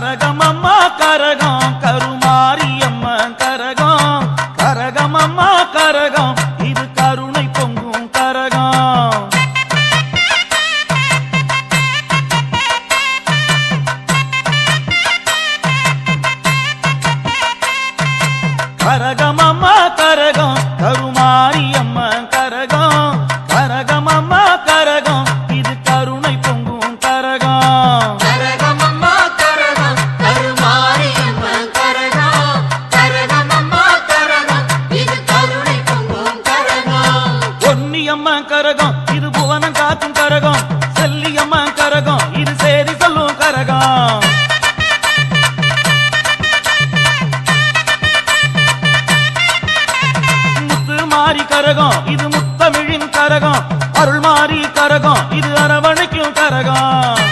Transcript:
கரகமம்மா கரகம் கருமாரியம்மன் கரகம் கரகமம்மா கரகம் இது கருணை பொங்கும் கரகம் கரகமம்மா கரகம் கருமாரியம்மன் கரகம் கரகமம்மா கரகம் இது கருணை பொங்கும் கரகம் கரகமம்மா கரகம் கருமாரியம்மன் கரகம் கரகமம்மா கரகம் இது கருணை பொங்கும் கரகம் பொன்னியம்மன் கரகம் இது புவனம் காக்கும் கரகம் செல்லியம்மன் கரகம் இது சேரி சொல்லும் கரகம் மாரி கரகம் இது முத்தமிழின் கரகம் அருள் மாறி கரகம் இது அரவணைக்கும் கரகம்